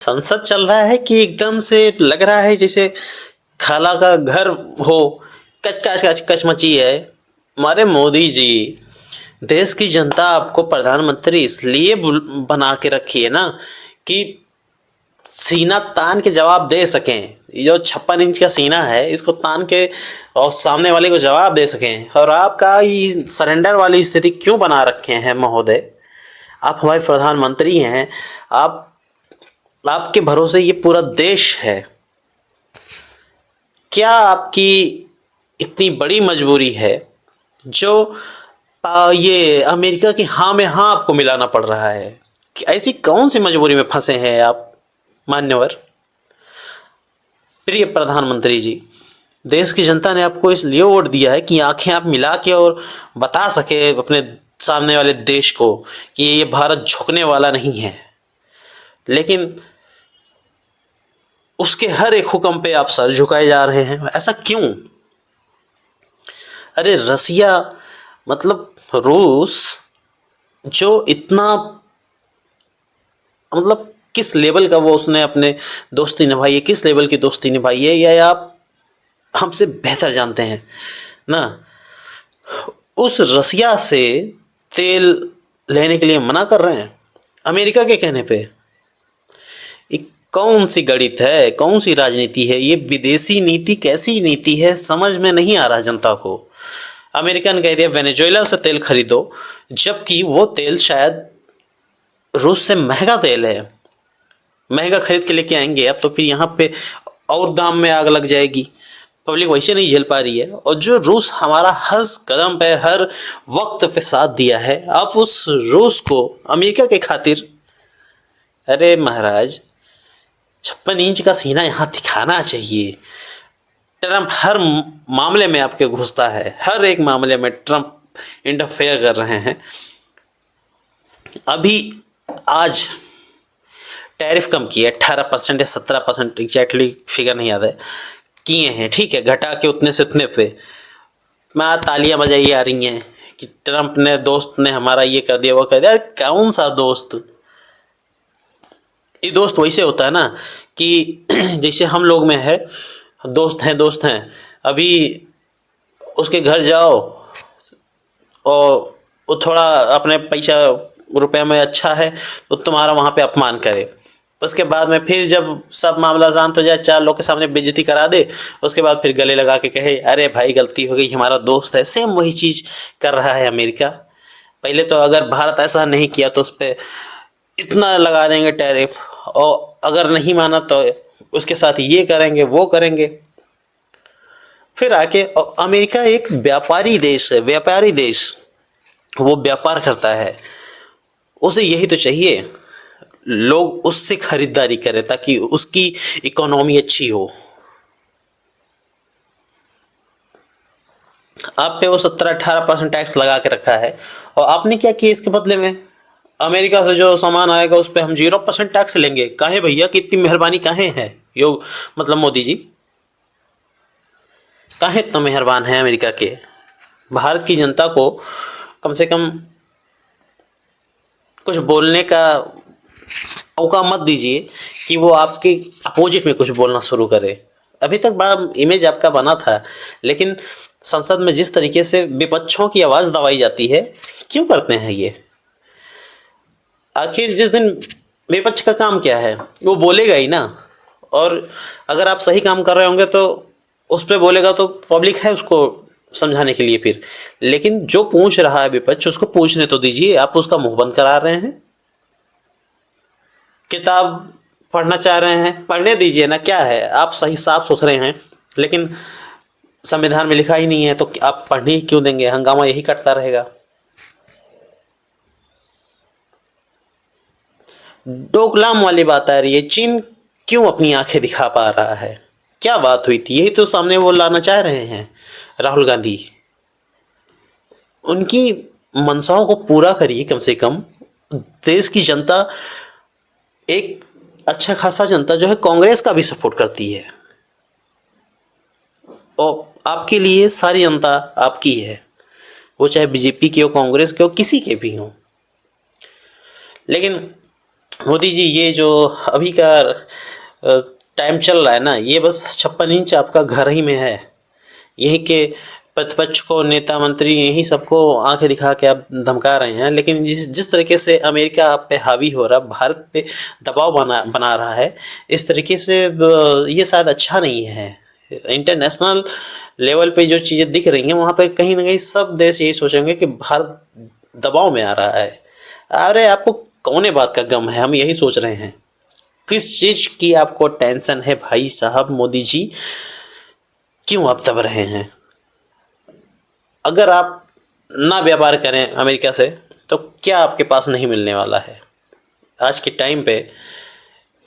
संसद चल रहा है कि एकदम से लग रहा है जैसे खाला का घर हो। कच कच कच कच मची है। हमारे मोदी जी, देश की जनता आपको प्रधानमंत्री इसलिए बना के रखी है ना कि सीना तान के जवाब दे सकें। ये जो 56 इंच का सीना है इसको तान के और सामने वाले को जवाब दे सकें। और आपका ये सरेंडर वाली स्थिति क्यों बना रखे हैं महोदय? आप हमारे प्रधानमंत्री हैं। आप आपके भरोसे ये पूरा देश है। क्या आपकी इतनी बड़ी मजबूरी है जो ये अमेरिका की हाँ में हाँ आपको मिलाना पड़ रहा है? कि ऐसी कौन सी मजबूरी में फंसे हैं आप मान्यवर? प्रिय प्रधानमंत्री जी, देश की जनता ने आपको इसलिए वोट दिया है कि आंखें आप मिला के और बता सके अपने सामने वाले देश को कि ये भारत झुकने वाला नहीं है। लेकिन उसके हर एक हुक्म पे आप सर झुकाए जा रहे हैं। ऐसा क्यों? अरे रसिया मतलब रूस, जो इतना मतलब किस लेवल का वो उसने अपने दोस्ती निभाई है, किस लेवल की दोस्ती निभाई है, या आप हमसे बेहतर जानते हैं ना। उस रसिया से तेल लेने के लिए मना कर रहे हैं अमेरिका के कहने पे। ये कौन सी गणित है, कौन सी राजनीति है? ये विदेशी नीति कैसी नीति है, समझ में नहीं आ रहा जनता को। अमेरिकन कह दिया वेनेजुएला से तेल खरीदो, जबकि वो तेल शायद रूस से महंगा तेल है। महंगा खरीद के लेके आएंगे अब तो फिर यहाँ पे और दाम में आग लग जाएगी। पब्लिक वैसे नहीं झेल पा रही है। और जो रूस हमारा हर कदम पे हर वक्त पे साथ दिया है, आप उस रूस को अमेरिका के खातिर, अरे महाराज 56 इंच का सीना यहाँ दिखाना चाहिए। ट्रंप हर मामले में आपके घुसता है, हर एक मामले में ट्रंप इंटरफेयर कर रहे हैं। अभी आज टैरिफ कम किया 18% या 17%, एग्जैक्टली फिगर नहीं याद है, किए हैं। ठीक है, घटा के उतने से उतने पे मैं तालियां बजाई आ रही हैं कि ट्रंप ने, दोस्त ने हमारा ये कर दिया वो कर दिया। कौन सा दोस्त? ये दोस्त वैसे होता है ना कि जैसे हम लोग में है, दोस्त हैं। अभी उसके घर जाओ और वो थोड़ा अपने पैसा रुपये में अच्छा है तो तुम्हारा वहाँ पे अपमान करे। उसके बाद में फिर जब सब मामला शांत हो जाए, 4 लोग के सामने बेइज्जती करा दे, उसके बाद फिर गले लगा के कहे अरे भाई गलती हो गई, हमारा दोस्त है। सेम वही चीज़ कर रहा है अमेरिका। पहले तो अगर भारत ऐसा नहीं किया तो उस पर इतना लगा देंगे टैरिफ, और अगर नहीं माना तो उसके साथ ये करेंगे वो करेंगे। फिर आके अमेरिका एक व्यापारी देश है, व्यापारी देश, वो व्यापार करता है। उसे यही तो चाहिए, लोग उससे खरीदारी करें ताकि उसकी इकोनॉमी अच्छी हो। आप पे वो 17-18% टैक्स लगा के रखा है, और आपने क्या किया इसके बदले में? अमेरिका से जो सामान आएगा उस पर हम 0% टैक्स लेंगे। काहे भैया, कि इतनी मेहरबानी काहे है योग मतलब मोदी जी? काहे इतना मेहरबान है अमेरिका के? भारत की जनता को कम से कम कुछ बोलने का मौका मत दीजिए कि वो आपके अपोजिट में कुछ बोलना शुरू करे। अभी तक बड़ा इमेज आपका बना था, लेकिन संसद में जिस तरीके से विपक्षों की आवाज़ दबाई जाती है, क्यों करते हैं ये? आखिर जिस दिन विपक्ष का काम क्या है, वो बोलेगा ही ना। और अगर आप सही काम कर रहे होंगे तो उस पर बोलेगा तो पब्लिक है उसको समझाने के लिए फिर। लेकिन जो पूछ रहा है विपक्ष, उसको पूछने तो दीजिए। आप उसका मुंह बंद करा रहे हैं। किताब पढ़ना चाह रहे हैं, पढ़ने दीजिए ना, क्या है? आप सही साफ सुथरे हैं, लेकिन संविधान में लिखा ही नहीं है तो आप पढ़ने ही क्यों देंगे? हंगामा यही करता रहेगा। डोकलाम वाली बात आ रही है, चीन क्यों अपनी आंखें दिखा पा रहा है? क्या बात हुई थी? यही तो सामने वो लाना चाह रहे हैं राहुल गांधी। उनकी मनसाओं को पूरा करिए कम से कम। देश की जनता, एक अच्छा खासा जनता जो है कांग्रेस का भी सपोर्ट करती है, और आपके लिए सारी जनता आपकी है, वो चाहे बीजेपी की हो, कांग्रेस की हो, किसी के भी हो। लेकिन मोदी जी ये जो अभी का टाइम चल रहा है ना, ये बस 56 इंच आपका घर ही में है। यहीं के प्रतिपक्ष को, नेता मंत्री यही सबको आंखें दिखा के आप धमका रहे हैं, लेकिन जिस जिस तरीके से अमेरिका आप पे हावी हो रहा, भारत पे दबाव बना बना रहा है, इस तरीके से ये शायद अच्छा नहीं है। इंटरनेशनल लेवल पे जो चीज़ें दिख रही हैं, वहाँ पे कहीं ना कहीं सब देश यही सोचेंगे कि भारत दबाव में आ रहा है। अरे आपको कौने बात का गम है, हम यही सोच रहे हैं। किस चीज़ की आपको टेंशन है भाई साहब मोदी जी, क्यों आप दब रहे हैं? अगर आप ना व्यापार करें अमेरिका से, तो क्या आपके पास नहीं मिलने वाला है? आज के टाइम पे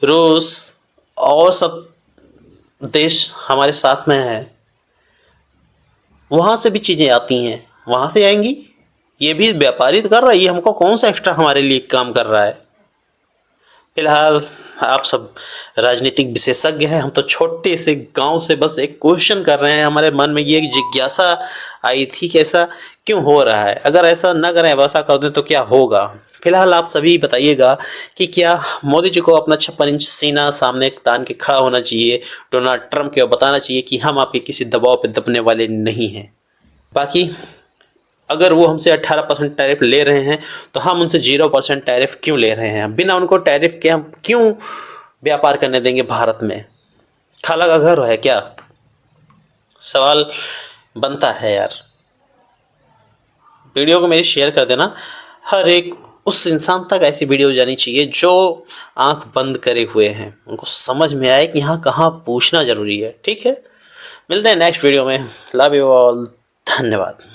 रूस और सब देश हमारे साथ में है, वहाँ से भी चीज़ें आती हैं, वहाँ से आएंगी। ये भी व्यापारी तो कर रहा है, ये हमको कौन सा एक्स्ट्रा हमारे लिए काम कर रहा है? फिलहाल आप सब राजनीतिक विशेषज्ञ हैं, हम तो छोटे से गांव से बस एक क्वेश्चन कर रहे हैं। हमारे मन में ये एक जिज्ञासा आई थी कि ऐसा क्यों हो रहा है, अगर ऐसा ना करें, वैसा कर दें तो क्या होगा। फिलहाल आप सभी बताइएगा कि क्या मोदी जी को अपना 56 इंच सीना सामने तान के खड़ा होना चाहिए, डोनाल्ड ट्रंप को बताना चाहिए कि हम आपके किसी दबाव पे दबने वाले नहीं हैं। बाकी अगर वो हमसे 18% टैरिफ ले रहे हैं, तो हम उनसे 0% टैरिफ क्यों ले रहे हैं? बिना उनको टैरिफ के हम क्यों व्यापार करने देंगे भारत में? खाला का घर है क्या? सवाल बनता है यार। वीडियो को मेरी शेयर कर देना। हर एक उस इंसान तक ऐसी वीडियो जानी चाहिए जो आंख बंद करे हुए हैं, उनको समझ में आए कि यहाँ कहाँ पूछना ज़रूरी है। ठीक है, मिलते हैं नेक्स्ट वीडियो में। लव यू ऑल, धन्यवाद।